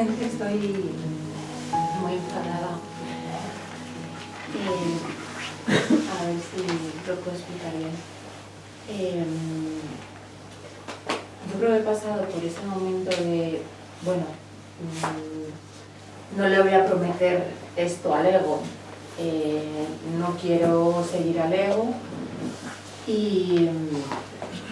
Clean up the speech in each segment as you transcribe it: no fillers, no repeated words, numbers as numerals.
Realmente estoy muy enfadada. A ver si lo puedo explicar bien. Yo creo que he pasado por ese momento de, bueno, no le voy a prometer esto al ego, no quiero seguir al ego y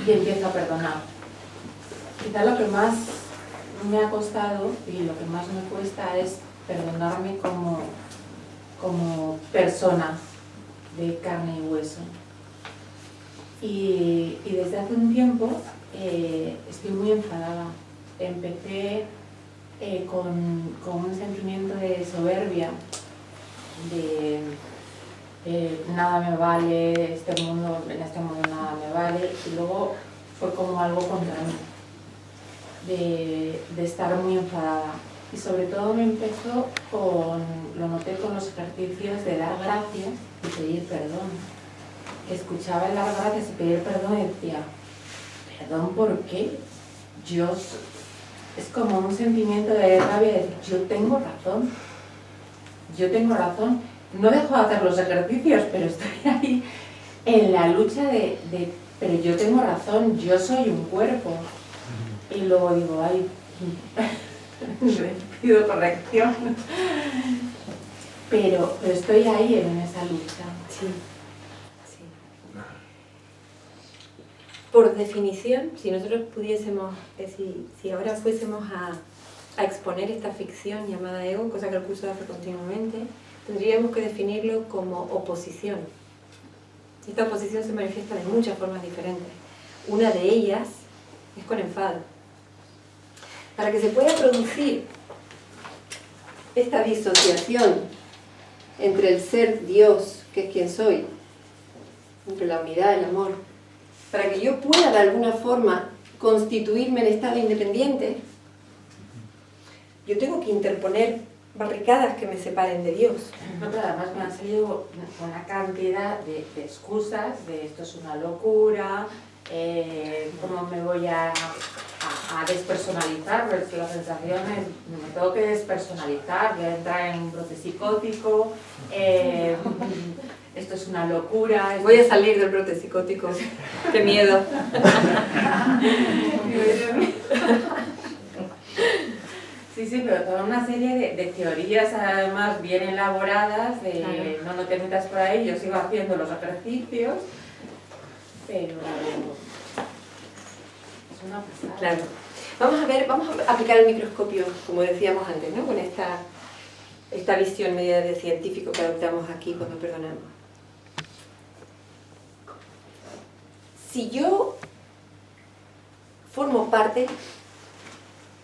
empiezo a perdonar. Quizá lo que más me ha costado y lo que más me cuesta es perdonarme como persona de carne y hueso. Y desde hace un tiempo estoy muy enfadada. Empecé con un sentimiento de soberbia, de nada me vale, en este mundo nada me vale, y luego fue como algo contra mí, de estar muy enfadada. Y sobre todo me empezó lo noté con los ejercicios de dar gracias y pedir perdón. Escuchaba el dar gracias y pedir perdón y decía, ¿perdón por qué? Es como un sentimiento de rabia de decir, yo tengo razón. No dejo de hacer los ejercicios, pero estoy ahí en la lucha pero yo tengo razón, yo soy un cuerpo. Y luego digo, ay, le pido corrección. Pero estoy ahí en esa lucha. Sí. Por definición, si nosotros pudiésemos, si ahora fuésemos a exponer esta ficción llamada ego, cosa que el curso hace continuamente, tendríamos que definirlo como oposición. Esta oposición se manifiesta de muchas formas diferentes. Una de ellas es con enfado. Para que se pueda producir esta disociación entre el ser Dios, que es quien soy, entre la unidad, el amor, para que yo pueda de alguna forma constituirme en estado independiente, yo tengo que interponer barricadas que me separen de Dios. No, pero además me han salido una cantidad de excusas, de esto es una locura, cómo me voy a despersonalizar, pues la sensación es, me tengo que despersonalizar, voy a entrar en un brote psicótico, esto es una locura. Voy a salir del brote psicótico, qué miedo. Sí, pero toda una serie de teorías además bien elaboradas, de claro. No te metas por ahí, yo sigo haciendo los ejercicios, pero es una pasada. Claro. Vamos a aplicar el microscopio, como decíamos antes, ¿no? Con esta visión media de científico que adoptamos aquí cuando perdonamos. Si yo formo parte,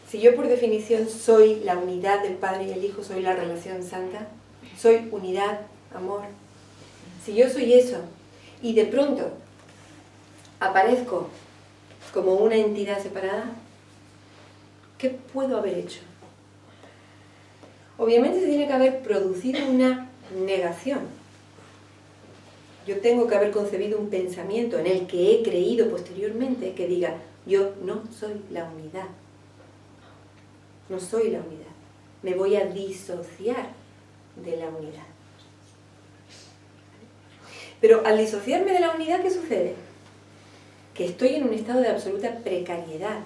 si yo por definición soy la unidad del Padre y el Hijo, soy la relación santa, soy unidad, amor, si yo soy eso y de pronto aparezco como una entidad separada, ¿qué puedo haber hecho? Obviamente se tiene que haber producido una negación. Yo tengo que haber concebido un pensamiento en el que he creído posteriormente que diga, yo no soy la unidad. No soy la unidad. Me voy a disociar de la unidad. Pero al disociarme de la unidad, ¿qué sucede? Que estoy en un estado de absoluta precariedad.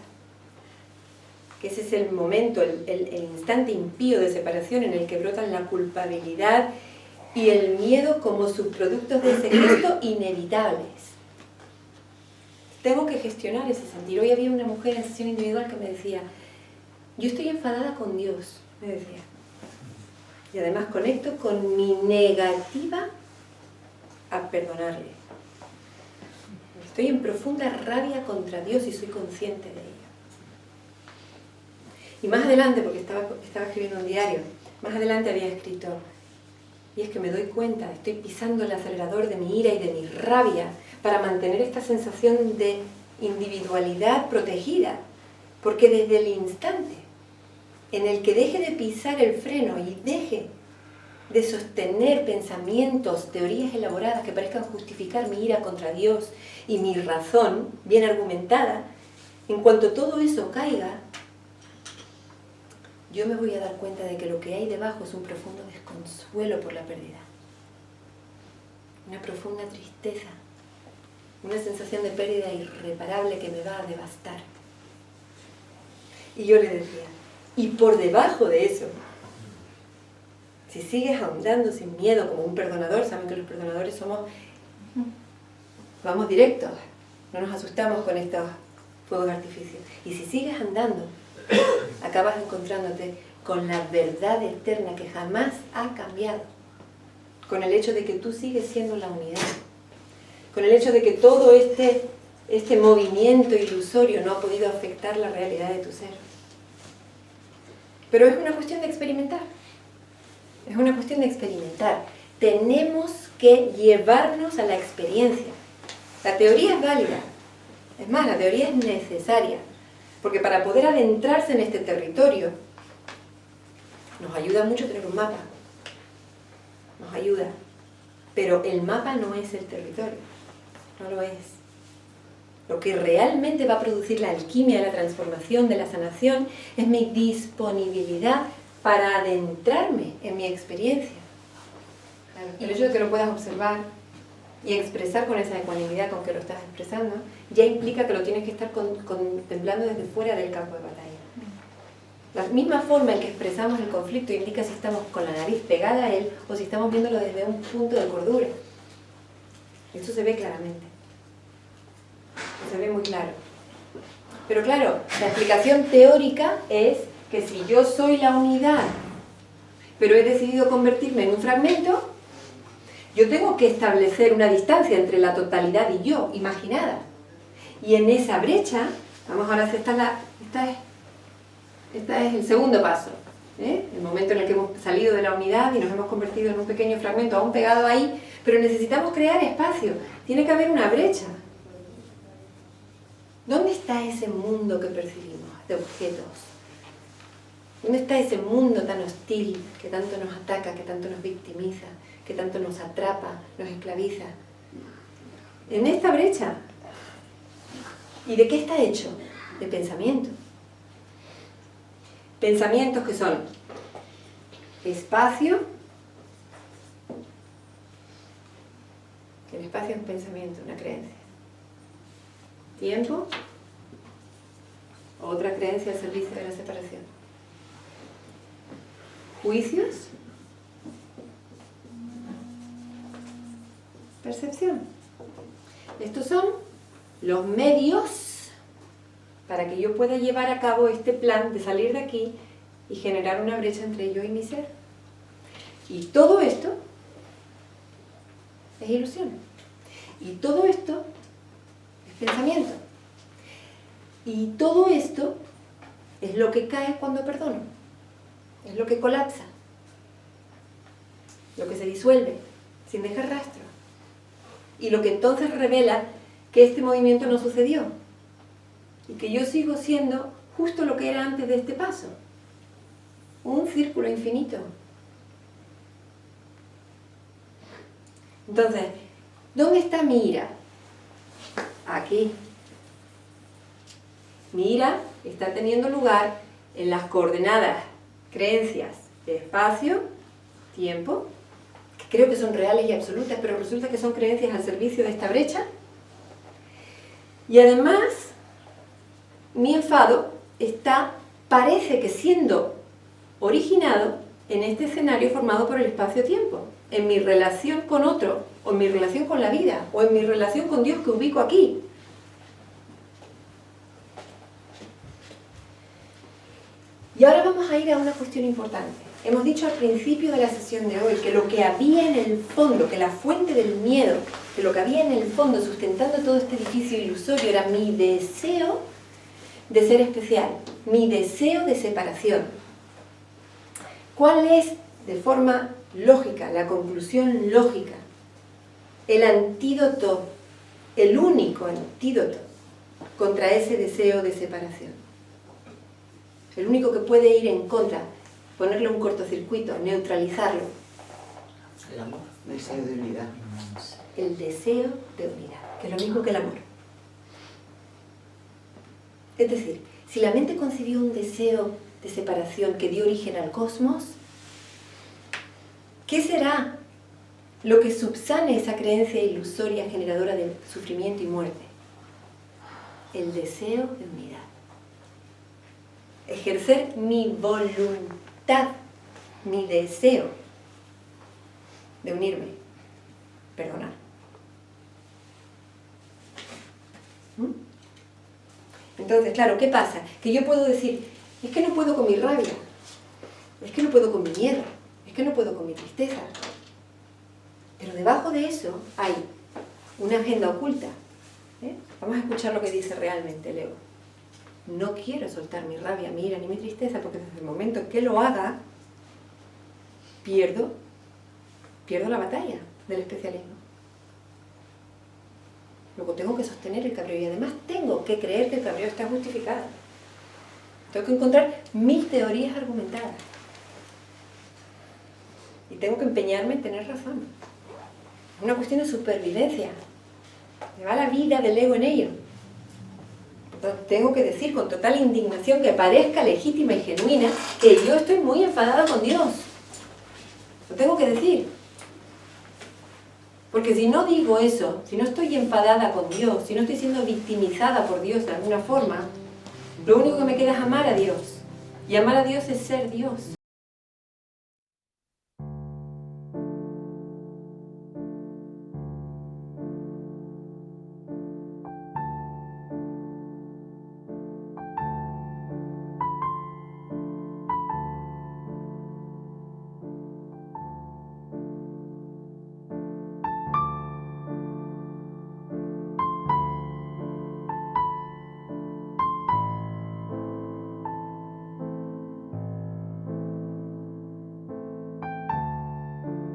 Que ese es el momento, el instante impío de separación en el que brotan la culpabilidad y el miedo como subproductos de ese gesto inevitables. Tengo que gestionar ese sentir. Hoy había una mujer en sesión individual que me decía, yo estoy enfadada con Dios, me decía. Y además conecto con mi negativa a perdonarle. Estoy en profunda rabia contra Dios y soy consciente de ello. Y más adelante, porque estaba escribiendo un diario, más adelante había escrito, y es que me doy cuenta, estoy pisando el acelerador de mi ira y de mi rabia para mantener esta sensación de individualidad protegida, porque desde el instante en el que deje de pisar el freno y deje de sostener pensamientos, teorías elaboradas que parezcan justificar mi ira contra Dios y mi razón bien argumentada, en cuanto todo eso caiga, yo me voy a dar cuenta de que lo que hay debajo es un profundo desconsuelo por la pérdida. Una profunda tristeza, una sensación de pérdida irreparable que me va a devastar. Y yo le decía, y por debajo de eso, si sigues ahondando sin miedo como un perdonador, saben que los perdonadores vamos directos, no nos asustamos con estos fuegos de artificio. Y si sigues andando, acabas encontrándote con la verdad eterna que jamás ha cambiado, con el hecho de que tú sigues siendo la unidad, con el hecho de que todo este movimiento ilusorio no ha podido afectar la realidad de tu ser. Pero es una cuestión de experimentar. Es una cuestión de experimentar. Tenemos que llevarnos a la experiencia. La teoría es válida. Es más, la teoría es necesaria. Porque para poder adentrarse en este territorio, nos ayuda mucho tener un mapa. Nos ayuda. Pero el mapa no es el territorio. No lo es. Lo que realmente va a producir la alquimia, la transformación, de la sanación, es mi disponibilidad para adentrarme en mi experiencia. El hecho de que lo puedas observar y expresar con esa ecuanimidad con que lo estás expresando, ya implica que lo tienes que estar contemplando desde fuera del campo de batalla. La misma forma en que expresamos el conflicto indica si estamos con la nariz pegada a él o si estamos viéndolo desde un punto de cordura. Eso se ve claramente. Se ve muy claro. Pero claro, la explicación teórica es que si yo soy la unidad, pero he decidido convertirme en un fragmento, yo tengo que establecer una distancia entre la totalidad y yo, imaginada. Y en esa brecha, vamos ahora, esta es el segundo paso, el momento en el que hemos salido de la unidad y nos hemos convertido en un pequeño fragmento aún pegado ahí, pero necesitamos crear espacio, tiene que haber una brecha. ¿Dónde está ese mundo que percibimos de objetos? ¿Dónde está ese mundo tan hostil que tanto nos ataca, que tanto nos victimiza, que tanto nos atrapa, nos esclaviza? En esta brecha. ¿Y de qué está hecho? De pensamiento. Pensamientos que son espacio. El espacio es un pensamiento, una creencia. Tiempo, otra creencia al servicio de la separación. Juicios, percepción. Estos son los medios para que yo pueda llevar a cabo este plan de salir de aquí y generar una brecha entre yo y mi ser. Y todo esto es ilusión. Y todo esto pensamiento. Y todo esto es lo que cae cuando perdono. Es lo que colapsa. Lo que se disuelve sin dejar rastro. Y lo que entonces revela que este movimiento no sucedió. Y que yo sigo siendo justo lo que era antes de este paso. Un círculo infinito. Entonces, ¿dónde está mi ira? Aquí. Mi ira está teniendo lugar en las coordenadas, creencias, de espacio, tiempo, que creo que son reales y absolutas, pero resulta que son creencias al servicio de esta brecha. Y además, mi enfado parece que siendo originado en este escenario formado por el espacio-tiempo, en mi relación con otro, o en mi relación con la vida, o en mi relación con Dios que ubico aquí. Y ahora vamos a ir a una cuestión importante. Hemos dicho al principio de la sesión de hoy que lo que había en el fondo, que la fuente del miedo, que lo que había en el fondo sustentando todo este edificio ilusorio era mi deseo de ser especial, mi deseo de separación. ¿Cuál es, de forma lógica, la conclusión lógica? El antídoto, el único antídoto contra ese deseo de separación. El único que puede ir en contra, ponerle un cortocircuito, neutralizarlo. El amor, el deseo de unidad. El deseo de unidad, que es lo mismo que el amor. Es decir, si la mente concibió un deseo de separación que dio origen al cosmos? ¿Qué será lo que subsane esa creencia ilusoria generadora de sufrimiento y muerte? El deseo de unidad. Ejercer mi voluntad, mi deseo de unirme, perdonar. Entonces, claro, ¿qué pasa? Que yo puedo decir, es que no puedo con mi rabia, es que no puedo con mi miedo, es que no puedo con mi tristeza. Pero debajo de eso hay una agenda oculta. Vamos a escuchar lo que dice realmente el ego. No quiero soltar mi rabia, mi ira ni mi tristeza, porque desde el momento en que lo haga, pierdo la batalla del especialismo. Luego tengo que sostener el cabreo y además tengo que creer que el cabreo está justificado. Tengo que encontrar 1000 teorías argumentadas. Y tengo que empeñarme en tener razón. Es una cuestión de supervivencia. Me va la vida del ego en ello. Entonces tengo que decir con total indignación, que parezca legítima y genuina, que yo estoy muy enfadada con Dios. Lo tengo que decir. Porque si no digo eso, si no estoy enfadada con Dios, si no estoy siendo victimizada por Dios de alguna forma, lo único que me queda es amar a Dios. Y amar a Dios es ser Dios.